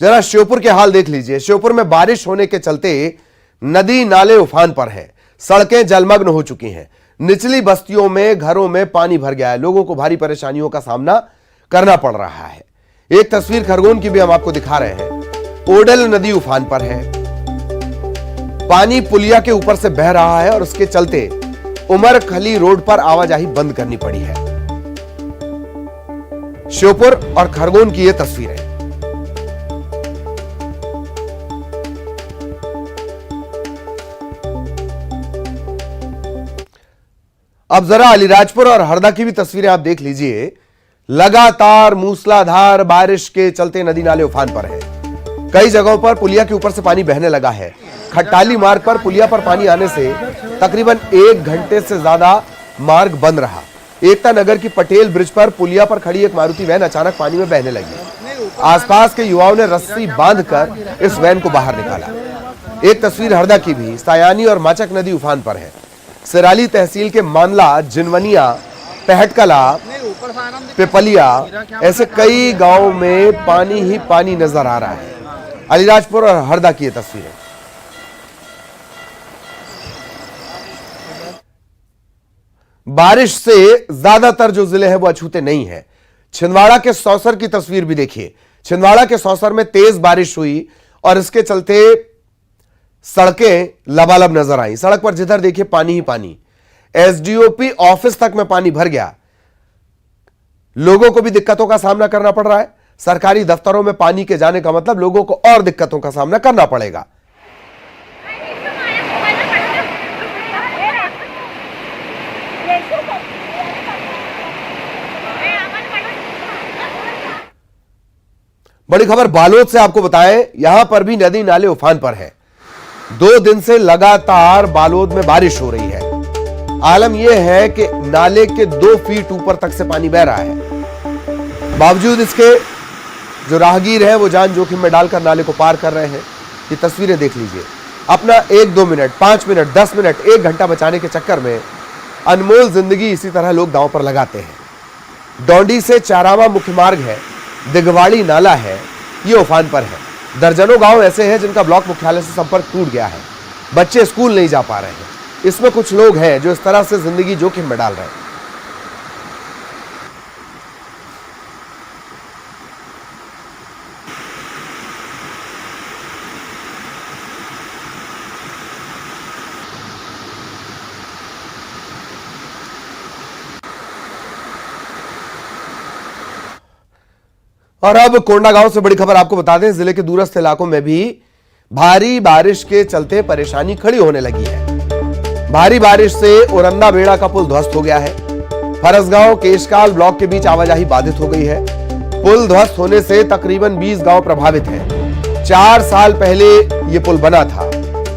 जरा श्योपुर के हाल देख लीजिए। श्योपुर में बारिश होने के चलते नदी नाले उफान पर हैं, सड़कें जलमग्न हो चुकी हैं, निचली बस्तियों में घरों में पानी भर गया है, लोगों को भारी परेशानियों का सामना करना पड़ रहा है। एक तस्वीर खरगोन की भी हम आपको दिखा रहे हैं। ओडल नदी उफान पर है, पानी पुलिया के ऊपर से बह रहा है और उसके चलते उमर खली रोड पर आवाजाही बंद करनी पड़ी है। श्योपुर और खरगोन की यह तस्वीर है। अब जरा अलीराजपुर और हरदा की भी तस्वीरें आप देख लीजिए। लगातार मूसलाधार बारिश के चलते नदी नाले उफान पर हैं। कई जगहों पर पुलिया के ऊपर से पानी बहने लगा है। खट्टाली मार्ग पर पुलिया पर पानी आने से तकरीबन 1 घंटे से ज्यादा मार्ग बंद रहा। एकता नगर की पटेल ब्रिज पर पुलिया पर खड़ी एक मारुति वैन अचानक पानी में बहने लगी। आसपास के युवाओं ने रस्सी बांधकर इस वैन को बाहर निकाला। एक तस्वीर हरदा की भी। सायानी और माचक नदी उफान पर है। सिराली तहसील के मानला, जिनवनिया, पहटकला, पिपलिया ऐसे कई गांवों में पानी ही पानी नजर आ रहा है। अलीराजपुर और हरदा की ये तस्वीरें। बारिश से ज्यादातर जो जिले हैं वो अछूते नहीं है। छिंदवाड़ा के सौसर की तस्वीर भी देखिए। छिंदवाड़ा के सौसर में तेज बारिश हुई और इसके चलते सड़कें लबालब नजर आई। सड़क पर जिधर देखिए पानी ही पानी। एसडीओपी ऑफिस तक में पानी भर गया। लोगों को भी दिक्कतों का सामना करना पड़ रहा है। सरकारी दफ्तरों में पानी के जाने का मतलब लोगों को और दिक्कतों का सामना करना पड़ेगा। बड़ी खबर बालोद से आपको बताएं, यहां पर भी नदी नाले उफान पर हैं। 2 दिन से लगातार बालोद में बारिश हो रही है। आलम यह है कि नाले के 2 फीट ऊपर तक से पानी बह रहा है। बावजूद इसके जो राहगीर हैं वो जान जोखिम में डालकर नाले को पार कर रहे हैं। ये तस्वीरें देख लीजिए। अपना 1-2 मिनट, 5 मिनट, 10 मिनट, 1 घंटा बचाने के चक्कर में अनमोल जिंदगी इसी तरह लोग दांव पर लगाते हैं। डोंडी से चारावा मुख्य मार्ग है, दिगवाड़ी नाला है, ये उफान पर है। दर्जनों गांव ऐसे हैं जिनका ब्लॉक मुख्यालय से संपर्क टूट गया है। बच्चे स्कूल नहीं जा पा रहे हैं। इसमें कुछ लोग हैं जो इस तरह से जिंदगी जोखिम में डाल रहे हैं। और अब कोंडागांव से बड़ी खबर आपको बता दें, जिले के दूरस्थ इलाकों में भी भारी बारिश के चलते परेशानी खड़ी होने लगी है। भारी बारिश से उरंदा बेड़ा का पुल ध्वस्त हो गया है। फरसगांव केशकाल ब्लॉक के बीच आवाजाही बाधित हो गई है। पुल ध्वस्त होने से तकरीबन 20 गांव प्रभावित हैं। 4 साल पहले यह पुल बना था।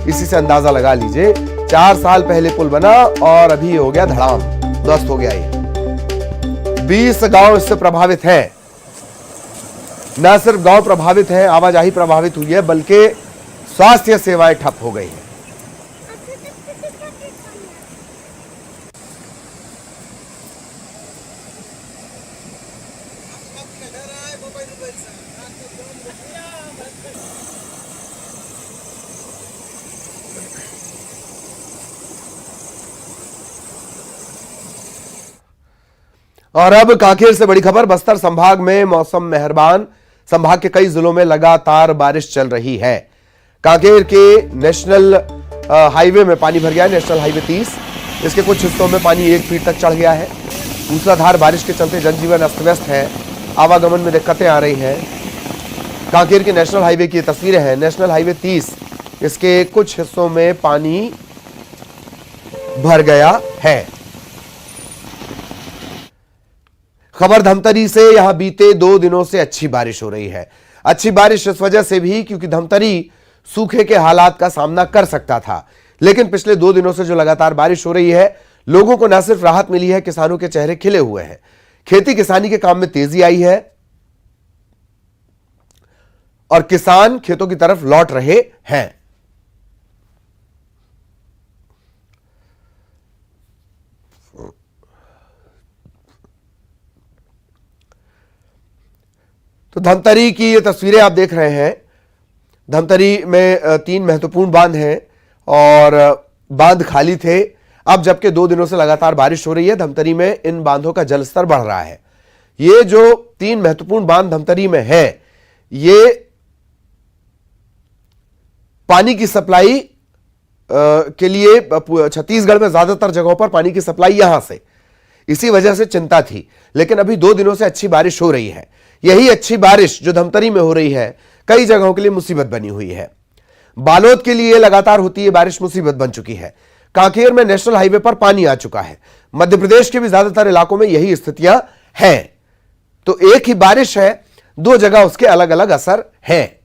इसी से अंदाजा लगा लीजिए, 4 साल पहले पुल बना और अभी हो गया धड़ाम, ध्वस्त हो गया। ये 20 गांव इससे प्रभावित हैं। न सिर्फ गांव प्रभावित हैं, आवाजाही प्रभावित हुई है, बल्कि स्वास्थ्य सेवाएं ठप हो गई हैं। और अब कांकेर से बड़ी खबर। बस्तर संभाग में मौसम मेहरबान। संभाग के कई जिलों में लगातार बारिश चल रही है। कांकेर के नेशनल हाईवे में पानी भर गया है, नेशनल हाईवे 30। इसके कुछ हिस्सों में पानी 1 फीट तक चढ़ गया है। मूसलाधार बारिश के चलते जनजीवन अस्त व्यस्त है, आवागमन में दिक्कतें आ रही हैं। कांकेर के नेशनल हाईवे की तस्वीरें हैं। नेशनल हाईवे 30, इसके कुछ हिस्सों में पानी भर गया है। खबर धमतरी से। यहां बीते 2 दिनों से अच्छी बारिश हो रही है। अच्छी बारिश इस वजह से भी क्योंकि धमतरी सूखे के हालात का सामना कर सकता था, लेकिन पिछले 2 दिनों से जो लगातार बारिश हो रही है, लोगों को न सिर्फ राहत मिली है, किसानों के चेहरे खिले हुए हैं। खेती किसानी के काम में तेजी आई है और किसान खेतों की तरफ लौट रहे हैं। तो धमतरी की ये तस्वीरें आप देख रहे हैं। धमतरी में 3 महत्वपूर्ण बांध हैं और बांध खाली थे। अब जबकि 2 दिनों से लगातार बारिश हो रही है, धमतरी में इन बांधों का जलस्तर बढ़ रहा है। ये जो 3 महत्वपूर्ण बांध धमतरी में है, ये पानी की सप्लाई के लिए छत्तीसगढ़ में ज्यादातर जगहों पर पानी की सप्लाई यहां से, इसी वजह से चिंता थी। लेकिन अभी 2 दिनों से अच्छी बारिश हो रही है। यही अच्छी बारिश जो धमतरी में हो रही है, कई जगहों के लिए मुसीबत बनी हुई है। बालोद के लिए लगातार होती है बारिश मुसीबत बन चुकी है। कांकेर में नेशनल हाईवे पर पानी आ चुका है। मध्य प्रदेश के भी ज्यादातर इलाकों में यही स्थितियां हैं। तो एक ही बारिश है, 2 जगह उसके अलग अलग असर हैं।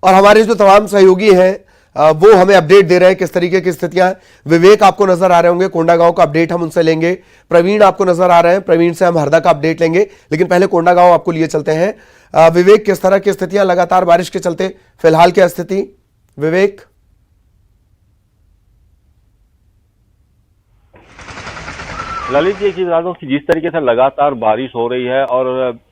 और हमारे जो तमाम सहयोगी हैं वो हमें अपडेट दे रहे हैं किस तरीके की स्थितियां हैं। विवेक आपको नजर आ रहे होंगे, कोंडागांव का अपडेट हम उनसे लेंगे। प्रवीण आपको नजर आ रहे हैं, प्रवीण से हम हरदा का अपडेट लेंगे। लेकिन पहले कोंडागांव आपको लिए चलते हैं। विवेक, किस तरह की स्थितियां लगातार बारिश के चलते, फिलहाल क्या स्थिति विवेक? ललित जी, की बता दूं कि जिस तरीके से लगातार बारिश हो रही है और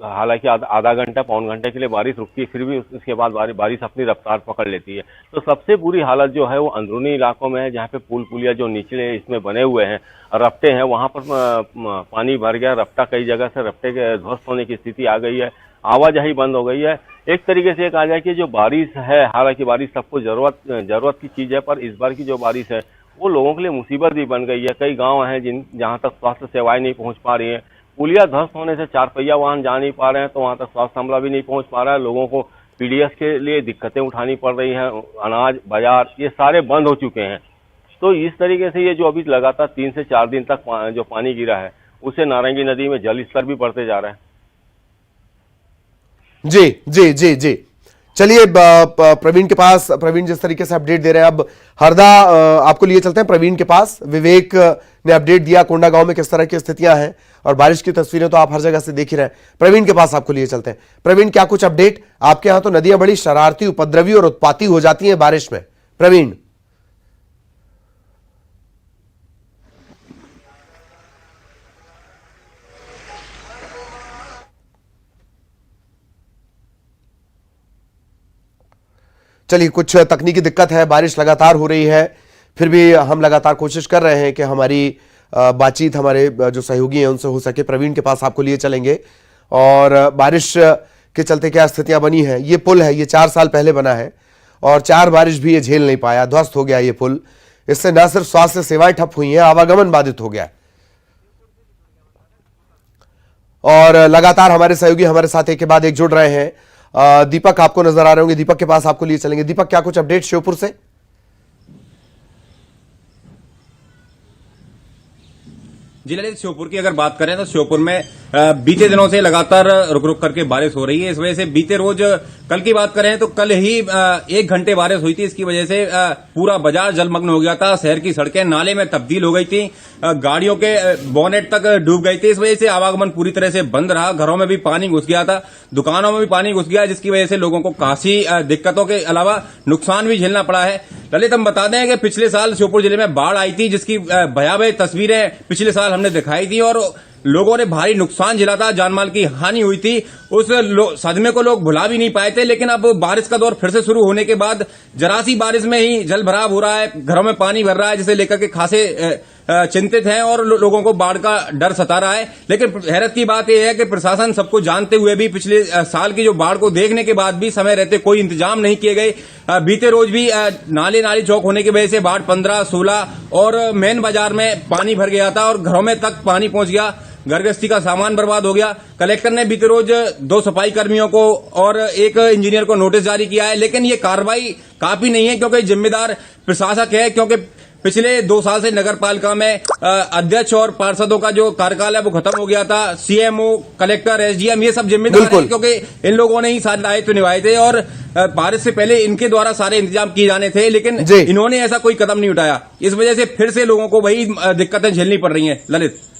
हालांकि आधा घंटा पौन घंटे के लिए बारिश रुकती है, फिर भी उसके बाद बारिश अपनी रफ्तार पकड़ लेती है। तो सबसे बुरी हालत जो है वो अंदरूनी इलाकों में है, जहाँ पे पुल पुलिया जो निचले इसमें बने हुए हैं, रफ्ते हैं, वहां पर पानी भर गया। रफ्ता कई जगह से रफ्ते के ध्वस्त होने की स्थिति आ गई है, आवाजाही बंद हो गई है। एक तरीके से कहा जाए कि जो बारिश है, हालांकि बारिश सबको जरूरत की चीज है, पर इस बार की जो बारिश है वो लोगों के लिए मुसीबत भी बन गई है। कई गांव हैं जहां तक स्वास्थ्य सेवाएं नहीं पहुंच पा रही हैं। पुलिया ध्वस्त होने से 4 पहिया वाहन जा नहीं पा रहे हैं, तो वहां तक स्वास्थ्य अमला भी नहीं पहुंच पा रहा है। लोगों को पीडीएस के लिए दिक्कतें उठानी पड़ रही हैं। अनाज बाजार ये सारे बंद हो चुके हैं। तो इस तरीके से ये जो अभी लगातार 3 से 4 दिन तक जो पानी गिरा है, उससे नारंगी नदी में जल स्तर भी बढ़ते जा रहा है। जी जी जी जी, चलिए प्रवीण के पास, प्रवीण जिस तरीके से अपडेट दे रहे हैं, अब हरदा आपको लिए चलते हैं प्रवीण के पास। विवेक ने अपडेट दिया कोंडागांव में किस तरह की स्थितियां हैं, और बारिश की तस्वीरें तो आप हर जगह से देख ही रहे हैं। प्रवीण के पास आपको लिए चलते हैं। प्रवीण, क्या कुछ अपडेट? आपके यहां तो नदियां बड़ी शरारती, उपद्रवी और उत्पाती हो जाती हैं बारिश में। प्रवीण। चलिए, कुछ तकनीकी दिक्कत है, बारिश लगातार हो रही है, फिर भी हम लगातार कोशिश कर रहे हैं कि हमारी बातचीत हमारे जो सहयोगी हैं उनसे हो सके। प्रवीण के पास आपको लिए चलेंगे। और बारिश के चलते क्या स्थितियां बनी हैं। ये पुल है, ये 4 साल पहले बना है और 4 बारिश भी ये झेल नहीं पाया, ध्वस्त हो गया ये पुल। इससे न सिर्फ स्वास्थ्य सेवाएं ठप हुई हैं, आवागमन बाधित हो गया। और लगातार हमारे सहयोगी हमारे साथ एक के बाद एक जुड़ रहे हैं। दीपक आपको नजर आ रहे होंगे, दीपक के पास आपको लिए चलेंगे। दीपक, क्या कुछ अपडेट श्योपुर से? जी ललित, श्योपुर की अगर बात करें तो श्योपुर में बीते दिनों से लगातार रुक रुक करके बारिश हो रही है। इस वजह से बीते रोज, कल की बात करें तो कल ही 1 घंटे बारिश हुई थी। इसकी वजह से पूरा बाजार जलमग्न हो गया था। शहर की सड़कें नाले में तब्दील हो गई थी, गाड़ियों के बोनेट तक डूब गई थी। इस वजह से आवागमन पूरी तरह से बंद रहा। घरों में भी पानी घुस गया था, दुकानों में भी पानी घुस गया, जिसकी वजह से लोगों को काफी दिक्कतों के अलावा नुकसान भी झेलना पड़ा है। ललित, हम बता दें कि पिछले साल श्योपुर जिले में बाढ़ आई थी, जिसकी भयावह तस्वीरें पिछले साल हमने दिखाई थी और लोगों ने भारी नुकसान झेला था, जानमाल की हानि हुई थी। उस सदमे को लोग भुला भी नहीं पाए थे। लेकिन अब बारिश का दौर फिर से शुरू होने के बाद जरा सी बारिश में ही जल भराव हो रहा है, घरों में पानी भर रहा है, जिसे लेकर के खासे चिंतित हैं और लोगों को बाढ़ का डर सता रहा है। लेकिन हैरत की बात यह है कि प्रशासन सबको जानते हुए भी पिछले साल की जो बाढ़ को देखने के बाद भी समय रहते कोई इंतजाम नहीं किए गए। बीते रोज भी नाली चौक होने की वजह से वार्ड 15, 16 और मेन बाजार में पानी भर गया था और घरों में तक पानी पहुंच गया। घर गृहस्थी का सामान बर्बाद हो गया। कलेक्टर ने बीते रोज 2 सफाई कर्मियों को और 1 इंजीनियर को नोटिस जारी किया है। लेकिन ये कार्रवाई काफी नहीं है, क्योंकि जिम्मेदार प्रशासक है। क्योंकि पिछले 2 साल से नगर पालिका में अध्यक्ष और पार्षदों का जो कार्यकाल है वो खत्म हो गया था। सीएमओ, कलेक्टर, एसडीएम ये सब जिम्मेदार हैं, क्योंकि इन लोगों ने ही सारे दायित्व निभाए थे और बारिश से पहले इनके द्वारा सारे इंतजाम किए जाने थे। लेकिन इन्होंने ऐसा कोई कदम नहीं उठाया। इस वजह से फिर से लोगों को वही दिक्कतें झेलनी पड़ रही हैं। ललित।